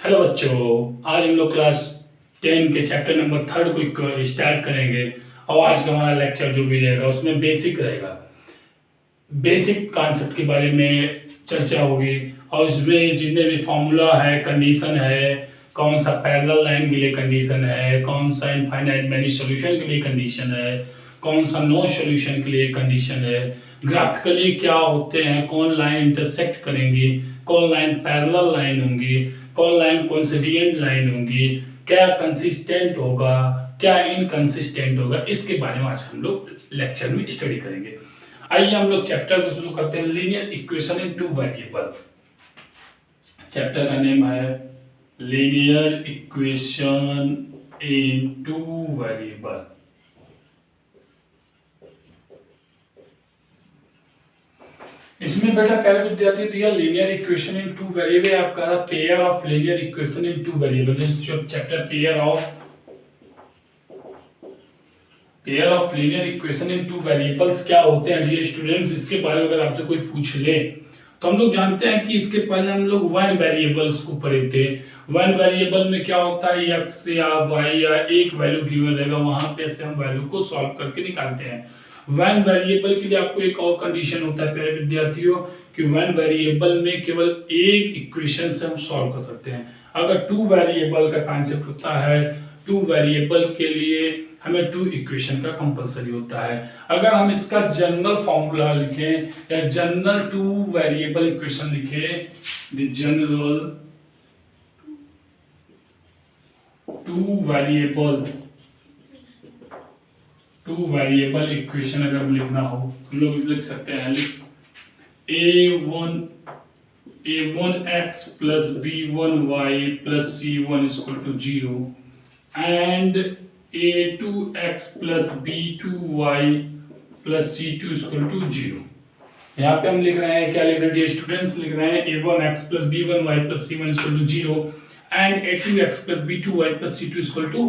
Hello बच्चों, आज हम लोग क्लास 10 के चैप्टर नंबर 3 को स्टार्ट करेंगे। और आज का हमारा लेक्चर जो भी रहेगा उसमें बेसिक रहेगा। बेसिक कॉन्सेप्ट के बारे में चर्चा होगी और उसमें जितने भी फॉर्मूला है, कंडीशन है, कौन सा पैरेलल लाइन के लिए कंडीशन है, कौन सा इनफाइनाइट मैनी सॉल्यूशन के लिए कंडीशन है, कौन सा नो सॉल्यूशन के लिए कंडीशन है, ग्राफिकली क्या होते हैं, कौन लाइन इंटरसेक्ट करेंगी, कौन लाइन पैरेलल लाइन होंगी, कौन लाइन कोइंसिडेंट लाइन होंगी, क्या कंसिस्टेंट होगा, क्या इनकंसिस्टेंट होगा, इसके बारे में आज हम लोग लेक्चर में स्टडी करेंगे। आइए हम लोग चैप्टर को शुरू करते हैं। Linear equation in two variable. Chapter का नेम है linear equation in two variable. इसमें बेटा पहले विद्यार्थी दिया linear equation in two variable, आपका pair of linear equation in two variable. जो chapter pair of linear equation in two variables क्या होते हैं डियर स्टूडेंट्स, इसके बारे में अगर आपसे कोई पूछ ले तो हम लोग जानते हैं कि इसके पहले हम लोग वन वेरिएबल्स को पढ़े थे। वन वेरिएबल में क्या होता है, एक्स या वाई या एक वैल्यू गिवन रहेगा, वहां पे से हम वैल्यू को सॉल्व करके निकालते हैं। वन वेरिएबल के लिए आपको एक और कंडीशन होता है प्यारे विद्यार्थियों कि वन वेरिएबल में केवल एक इक्वेशन से हम सॉल्व कर सकते हैं। अगर टू वेरिएबल का कॉन्सेप्ट होता है, टू वेरिएबल के लिए हमें टू इक्वेशन का कंपलसरी होता है। अगर हम इसका जनरल फॉर्मूला लिखें या जनरल टू वेरिएबल इक्वेशन लिखें, the general two variable equation अगर लिखना हो हम लोग लिख सकते हैं a1x plus b1y plus c1 is equal to 0 and a2x plus b2y plus c2 is equal to 0। यहाँ पे हम लिख रहे हैं, क्या लिख रहे हैं स्टूडेंट्स, लिख रहे हैं a1x plus b1y plus c1 is equal to 0 and a2x plus b2y plus c2 is equal to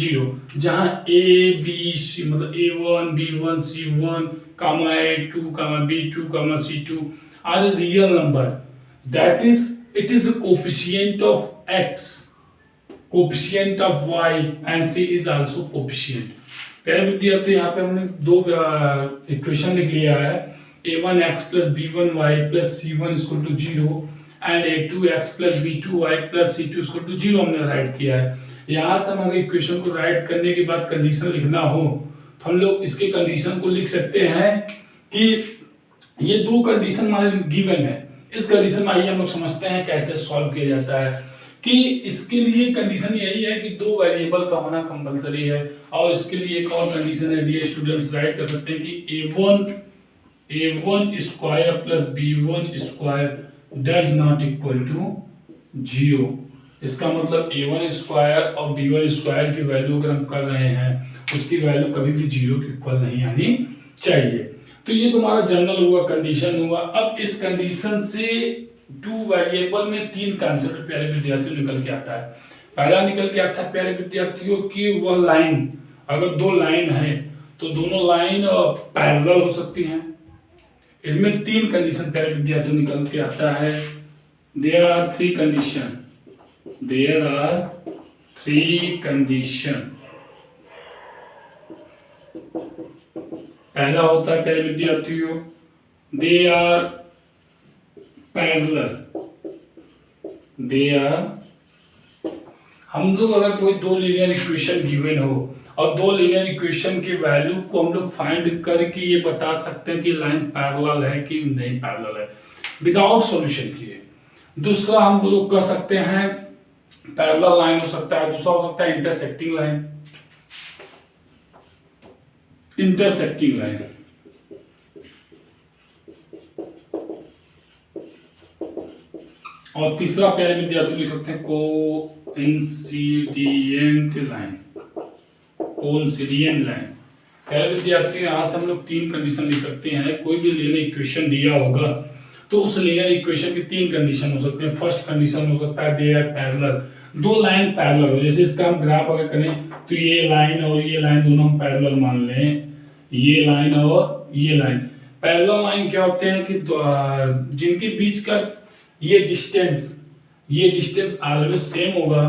0। जहाँ a b c मतलब a1 b1 c1 comma a2 comma b2 comma c2 are a real number, that is it is the coefficient of x, coefficient of y and c is also coefficient। पहले विद्यार्थी यहाँ पे हमने दो equation लिख लिया है, a1x plus b1y plus c1 is equal to 0 and a2x plus b2y plus c2 is equal to 0 हमने राइट किया है। यहाँ से हम अगर इक्वेशन को राइट करने के बाद कंडीशन लिखना हो तो हम लोग इसके कंडीशन को लिख सकते हैं कि ये दो कंडीशन हमारे गिवन है। इस कंडीशन में आइए हम लोग समझते हैं कैसे सॉल्व किया जाता है। कि इसके लिए कंडीशन यही है कि दो वेरिएबल का होना कंपलसरी है और इसके लिए एक और कंडीशन है डियर स्टूडेंट्स, राइट कर सकते हैं कि a1 square plus b1 square does not equal to 0। इसका मतलब a1 स्क्वायर और b1 स्क्वायर की वैल्यू अगर हम कर रहे हैं उसकी वैल्यू कभी भी 0 के इक्वल नहीं आनी चाहिए। तो ये तुम्हारा जनरल हुआ, कंडीशन हुआ। अब इस कंडीशन से टू वेरिएबल में तीन कॉन्सेप्ट प्यारे विद्यार्थियों निकल के आता है। पहला निकल के आता है प्यारे विद्यार्थियों की वह लाइन, अगर दो लाइन है तो दोनों लाइन पैरेलल हो सकती हैं। इसमें तीन कंडीशन प्यारे विद्यार्थियों निकल के आता है। There are three condition. पहला होता है प्यारे विद्यार्थियों दे आर पैरेलल। हम लोग अगर कोई दो लीनियर इक्वेशन गिवन हो और दो लीनियर इक्वेशन की वैल्यू को हम लोग फाइंड करके ये बता सकते हैं कि लाइन पैरेलल है कि नहीं पैरेलल है विदाउट सॉल्यूशन किए। दूसरा हम लोग कर सकते हैं पैरेलल लाइन हो सकता है, दूसरा हो सकता है इंटरसेक्टिंग लाइन। और तीसरा प्यारे विद्यार्थी लिख सकते हैं कोइंसिडेंट लाइन। प्यारे विद्यार्थी यहाँ से हम लोग तीन कंडीशन लिख सकते हैं। कोई भी लीनियर इक्वेशन दिया होगा तो उस लीनियर इक्वेशन की तीन कंडीशन हो सकते हैं। फर्स्ट कंडीशन हो सकता है दे आर पैरेलल, दो लाइन पैरेलल हो। जैसे इसका हम ग्राफ अगर करें तो ये लाइन और ये लाइन दोनों हम पैरेलल मान लें, ये लाइन और ये लाइन। पैरेलल लाइन क्या होते हैं कि जिनके बीच का ये डिस्टेंस ये डिस्टेंस ऑलवेज सेम होगा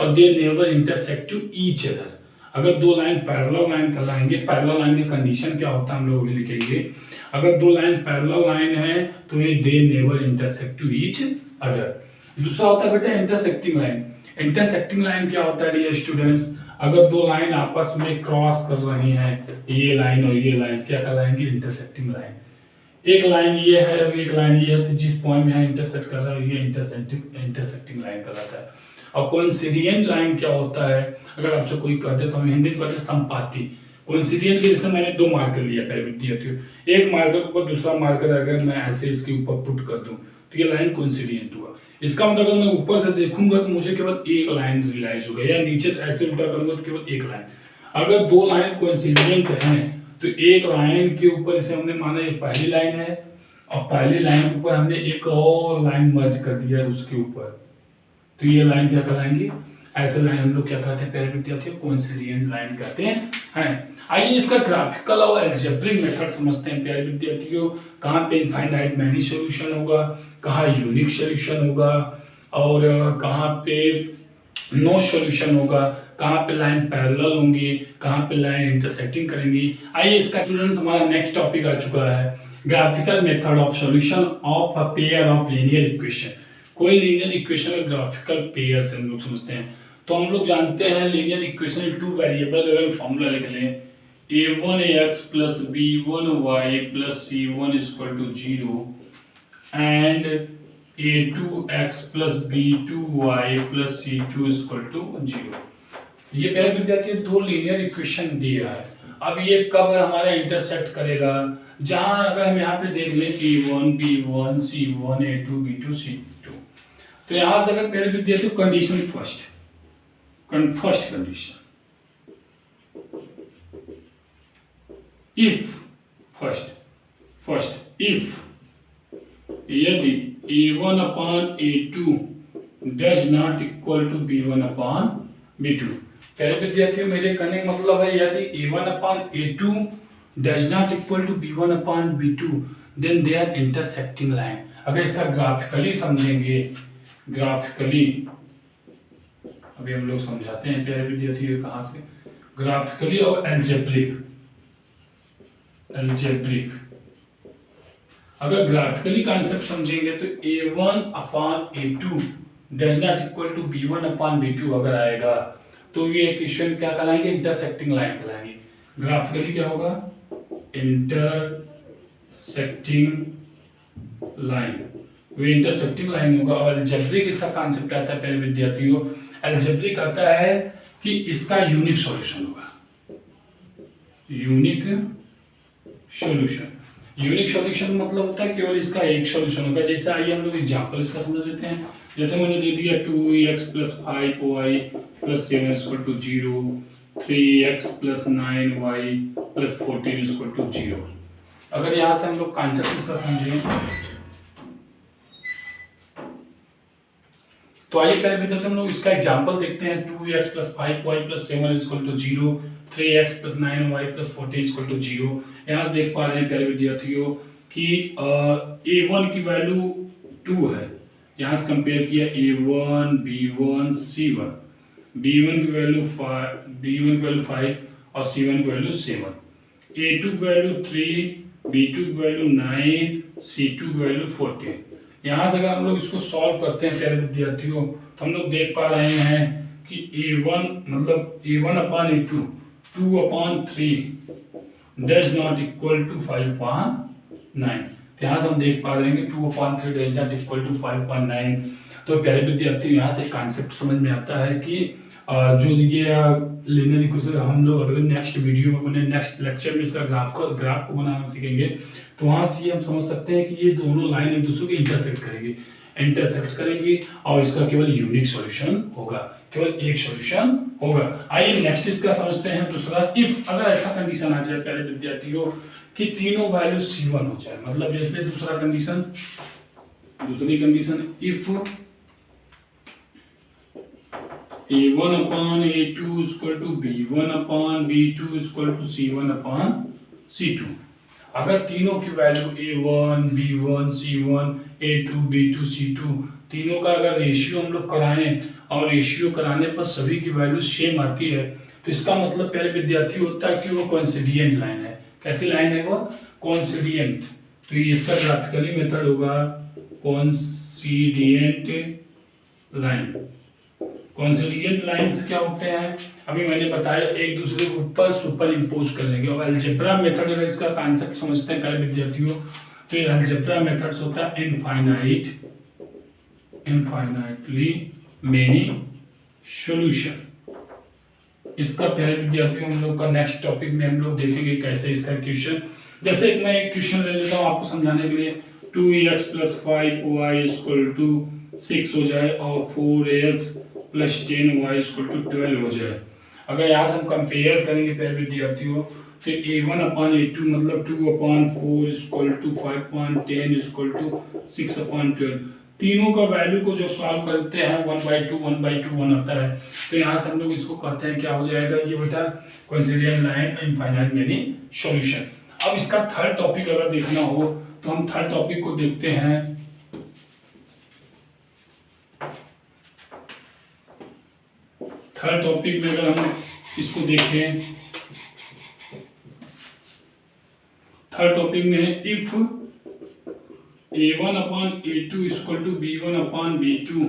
और they never intersect to each other. अगर दो लाइन पैरेलल लाइन कहलाएंगे, पैरेलल लाइन की कंडीशन क्या होता है हम लोग लिखेंगे, अगर दो लाइन पैरेलल लाइन है तो ये they never intersect to each other. दूसरा होता है बेटा इंटरसेक्टिंग लाइन। इंटरसेक्टिंग लाइन क्या होता है डियर स्टूडेंट्स, अगर दो लाइन आपस में क्रॉस कर रही हैं, ये लाइन और ये लाइन क्या कहलाएंगे, इंटरसेक्टिंग लाइन। एक लाइन ये है और एक लाइन ये है, तो जिस पॉइंट में इंटरसेक्ट कर रहा है ये इंटरसेक्टिंग लाइन कहलाता है। और कोइंसिडेंट लाइन क्या होता है, अगर आपसे कोई कहते तो हम हिंदी में कहते हैं संपाती। कोइंसिडेंट के जैसे मैंने दो मार्कर लिया पहले विद्यार्थियों, एक मार्कर के ऊपर दूसरा मार्कर अगर मैं ऐसे इसके ऊपर पुट कर दूं तो ये लाइन कोइंसिडेंट हुआ। इसका मतलब अगर मैं ऊपर से देखूंगा तो मुझे केवल एक लाइन रियलाइज होगा, या नीचे से ऐसे उल्टा करूंगा तो केवल एक लाइन। अगर दो लाइन कोइंसिडेंट हैं तो एक लाइन के ऊपर इसे हमने माना ये पहली लाइन है और पहली लाइन के ऊपर हमने एक और लाइन मर्ज कर दिया उसके ऊपर, तो ये लाइन क्या कहलाएंगी, ऐसे लाइन हम लोग क्या कहते हैं प्यारे विद्यार्थियों, कोइंसिडेंट लाइन कहते हैं। आइए इसका ग्राफिकल और अलजेब्रिक मेथड समझते हैं प्यारे विद्यार्थियों। कहाँ पे इनफाइनाइट मैनी सॉल्यूशन होगा, कहाँ यूनिक सॉल्यूशन होगा और कहाँ पे नो सॉल्यूशन होगा, कहाँ पे लाइन पैरेलल होंगी, कहाँ पे लाइन इंटरसेक्टिंग करेंगी। आइए इसका स्टूडेंट्स हमारा नेक्स्ट टॉपिक आ चुका है, graphical method of solution of a pair of linear equation. कोई लीनियर इक्वेशन और ग्राफिकल पेयर से हम लोग समझते हैं। तो हम लोग जानते हैं लीनियर इक्वेशन टू वेरिएबल अगर फॉर्मूला लिख लें, a1x plus b1y plus c1 is equal to 0 and a2x plus b2y plus c2 is equal to 0। ये पहले विद्यार्थी दो लीनियर इक्वेशन दिया है। अब ये कब हमारा इंटरसेक्ट करेगा, जहां अगर हम यहाँ पे देख लें a1 b1 c1 a2 b2 c2, तो यहां से अगर पहले विद्यार्थी कंडीशन फर्स्ट कंडीशन if यदि a1 upon a2 does not equal to b1 upon b2। पहले विद्यार्थियों मेरे कहने का मतलब है यदि a1 upon a2 does not equal to b1 upon b2 then they are intersecting line। अगर इसका ग्राफिकली समझेंगे, ग्राफिकली अभी हम लोग समझाते हैं प्यारे विद्यार्थियों कहाँ से, ग्राफिकली और एल्जेब्रिक। अगर ग्राफिकली कॉन्सेप्ट समझेंगे तो a1 upon a2 does not equal to b1 upon b2 अगर आएगा तो ये इक्वेशन क्या कहलाएंगे, इंटरसेक्टिंग लाइन कहलाएंगे। ग्राफिकली क्या होगा, इंटरसेक्टिंग लाइन, वो इंटरसेक्टिंग लाइन होगा। और एल्जेब्रिक इसका कॉन्सेप्ट आता है पहले विद्यार्थियों, एल्जेब्रिक आता है कि इसका यूनिक सॉल्यूशन होगा, यूनिक सॉल्यूशन मतलब होता है केवल इसका एक सॉल्यूशन होगा। जैसे आइए हम लोग एग्जांपल इसका समझ लेते हैं। जैसे मैंने दे दिया 2x plus 5y plus 7 is equal to 0, 3x plus 9y plus 14 is equal to 0। अगर यहाँ से हम लोग कॉन्सेप्ट इसका समझें तो आइए पहले विद्यार्थी हम लोग इसका एग्जांपल देखते हैं। 2x plus 5y plus 7 is equal to 0, 3x plus 9y plus 14 is equal to 0। यहाँ देख पा रहे हैं पहले विद्यार्थियों कि a1 की वैल्यू 2 है, यहाँ से कंपेयर किया a1 b1 c1, b1 की वैल्यू 5 और c1 की वैल्यू 7, a2 की वैल्यू 3, b2 की वैल्यू 9, c2 की वैल्यू 14। यहाँ से अगर हम लोग इसको सॉल्व करते हैं प्यारे विद्यार्थियों तो हम लोग देख पा रहे हैं कि a1 मतलब a1 upon a2 2 upon 3 does not equal to 5 upon 9। तो यहाँ से हम देख पा रहे हैं कि 2 upon 3 does not equal to 5 upon 9। तो प्यारे विद्यार्थियों यहाँ से कॉन्सेप्ट समझ में आता है कि जो ये लीनियर इक्वेशन हम लोग अगर नेक्स्ट वीडियो में अपने नेक्स्ट लेक्चर में इसका ग्राफ को बनाना सीखेंगे तो वहाँ से ये हम समझ सकते हैं कि ये दोनों लाइन एक दूसरे को इंटरसेक्ट करेंगी और इसका केवल यूनिक सॉल्यूशन होगा, केवल एक सॉल्यूशन होगा। आइए नेक्स्ट इसका समझते हैं दूसरा। इफ अगर ऐसा कंडीशन आ जाए पहले विद्यार्थियों कि तीनों वैल्यू C1 हो जाए, मतलब जैसे दूसरी condition if a1 upon a2 is equal to b1 upon b2 is equal to c1 upon c2। अगर तीनों की value a1 b1 c1 a2 b2 c2 तीनों का अगर रेशियो हम लोग कराएं और रेशियो कराने पर सभी की वैल्यू सेम आती है तो इसका मतलब प्यारे विद्यार्थी होता है कि वो कोइंसिडेंट लाइन है। कैसी लाइन है वो? कोइंसिडेंट। तो ये इसका ग्राफिकली मेथड होगा कोइंसिडेंट लाइन। कोइंसिडेंट लाइंस क्या होते हैं? अभी मैंने बताया एक दूसरे के ऊपर सुपर इम्पोज कर लेंगे। और अलजेब्रा मेथड अगर इसका कॉन्सेप्ट समझते हैं प्यारे विद्यार्थियों तो ये अलजेब्रा मेथड्स होता है इनफाइनाइटली मेनी सॉल्यूशन। इसका प्यारे विद्यार्थियों हम लोग का नेक्स्ट टॉपिक में हम लोग देखेंगे कैसे इसका क्वेश्चन। जैसे मैं एक क्वेश्चन ले लेता हूँ आपको समझाने के लिए। 2x + 5y = 6 हो जाए और 4x + 10y = 12 हो जाए। अगर यहाँ हम कंपेयर करेंगे प्यारे विद्यार्थियों तो a1/a2 मतलब 2/4 = 5/10 = 6/12। तीनों का वैल्यू को जो सॉल्व करते हैं 1/2 आता है। तो यहाँ से हम लोग इसको कहते हैं क्या हो जाएगा ये बेटा coincident line infinite many solution. अब इसका थर्ड टॉपिक अगर देखना हो तो हम थर्ड टॉपिक को देखते हैं। थर्ड टॉपिक में अगर हम इसको देखें, थर्ड टॉपिक में if a1/a2 = b1/b2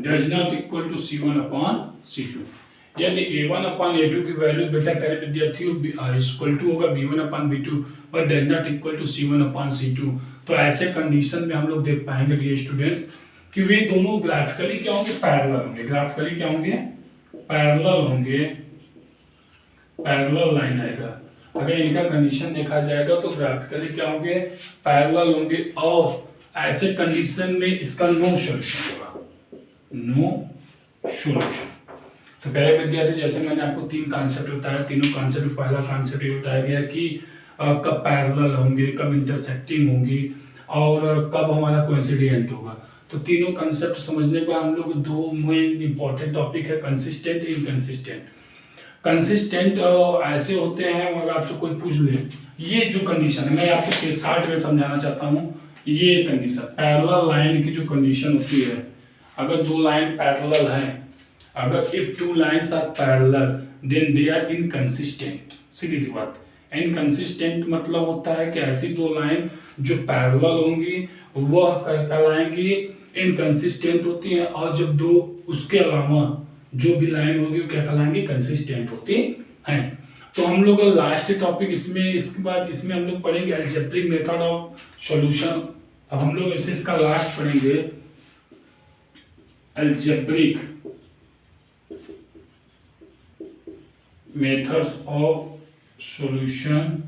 does not equal to c1/c2। यदि a1/a2 की वैल्यू बेटा प्यारे विद्यार्थियों इक्वल टू होगा b1/b2 पर does not equal to c1/c2, तो ऐसे कंडीशन में हम लोग देख पाएंगे डियर स्टूडेंट्स कि वे दोनों ग्राफिकली क्या होंगे? पैरेलल होंगे। ग्राफिकली क्या होंगे? पैरेलल होंगे। पैरेलल लाइन आएगा। अगर इनका कंडीशन देखा जाएगा तो ग्राफिकली क्या होंगे? पैरेलल होंगे। और ऐसे कंडीशन में इसका नो सॉल्यूशन होगा। No solution. तो पहले विद्यार्थी जैसे मैंने आपको तीन कॉन्सेप्ट बताया, तीनों कॉन्सेप्ट, पहला कॉन्सेप्ट ये बताया गया कि कब पैरेलल होंगे, कब इंटरसेक्टिंग होंगी और कब हमारा कोइंसिडेंट होगा। तो तीनों कॉन्सेप्ट समझने पर हम लोग दो मेन इंपॉर्टेंट टॉपिक है कंसिस्टेंट, इनकंसिस्टेंट। कंसिस्टेंट ऐसे होते हैं अगर आपसे कोई पूछ ले ये जो कंडीशन है, मैं आपको शॉर्ट में समझाना चाहता हूँ। ये कंडीशन पैरेलल लाइन की जो कंडीशन होती है, अगर दो लाइन पैरेलल हैं, अगर if two lines are parallel then they are inconsistent. सीधी सी बात। इनकंसिस्टेंट मतलब होता है कि ऐसी दो लाइन जो पैरेलल होंगी वह कहलाएंगी इनकंसिस्टेंट होती हैं, और जब दो उसके अलावा जो भी लाइन होगी वो क्या कहलाएंगी? कंसिस्टेंट होती हैं। तो हम लोग लास्ट टॉपिक इसमें, इसके बाद इसमें हम लोग पढ़ेंगे अलजेब्रिक मेथड ऑफ सॉल्यूशन। अब हम लोग इसे इसका लास्ट पढ़ेंगे algebraic methods of solution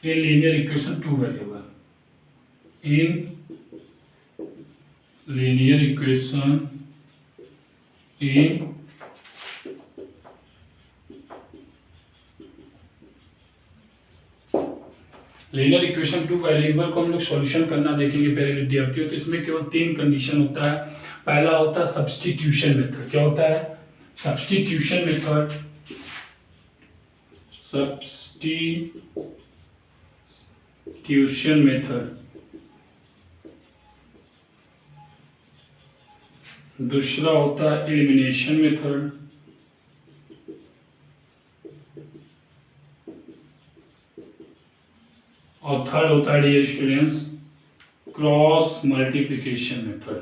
in linear equation two variable. In linear equation in linear equation two variable को हम लोग सॉल्यूशन करना देखेंगे पहले विद्यार्थियों। तो इसमें केवल तीन कंडीशन होता है। पहला होता है सब्स्टिट्यूशन मेथड। क्या होता है? Substitution method. Substitution method. दूसरा होता है एलिमिनेशन मेथड। और थर्ड होता है dear students cross multiplication method.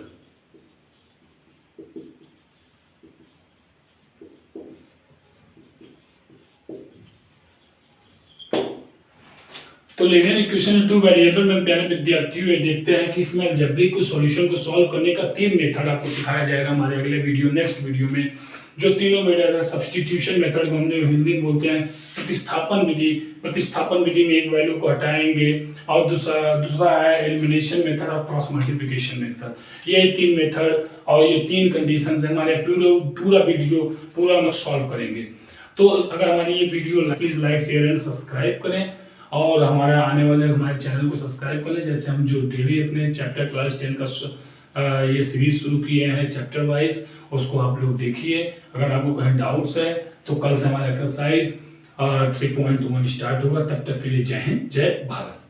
तो लीनियर इक्वेशन टू वेरिएबल में प्यारे विद्यार्थियों ये देखते हैं कि इसमें अलजेब्रिक को सॉल्यूशन को सॉल्व करने का तीन मेथड आपको सिखाया जाएगा हमारे अगले वीडियो, नेक्स्ट वीडियो में। जो तीनों मेथड है, सब्स्टिट्यूशन मेथड को हमने हिंदी में बोलते हैं प्रतिस्थापन विधि। प्रतिस्थापन विधि में एक वैल्यू को हटाएंगे। और दूसरा है एलिमिनेशन मेथड और क्रॉस मल्टीप्लिकेशन मेथड। ये तीन मेथड और ये तीन कंडीशंस हमारे पूरा वीडियो पूरा हम लोग सॉल्व करेंगे। तो अगर हमारी ये video please like share and subscribe करें और हमारे आने वाले हमारे चैनल को सब्सक्राइब कर लें। जैसे हम जो डेली अपने चैप्टर क्लास 10 का ये सीरीज शुरू किए हैं चैप्टर वाइज, उसको आप लोग देखिए। अगर आपको कहीं डाउट्स है तो कल से हमारा एक्सरसाइज 3.1 स्टार्ट होगा। तब तक के लिए जय हिंद, जय भारत।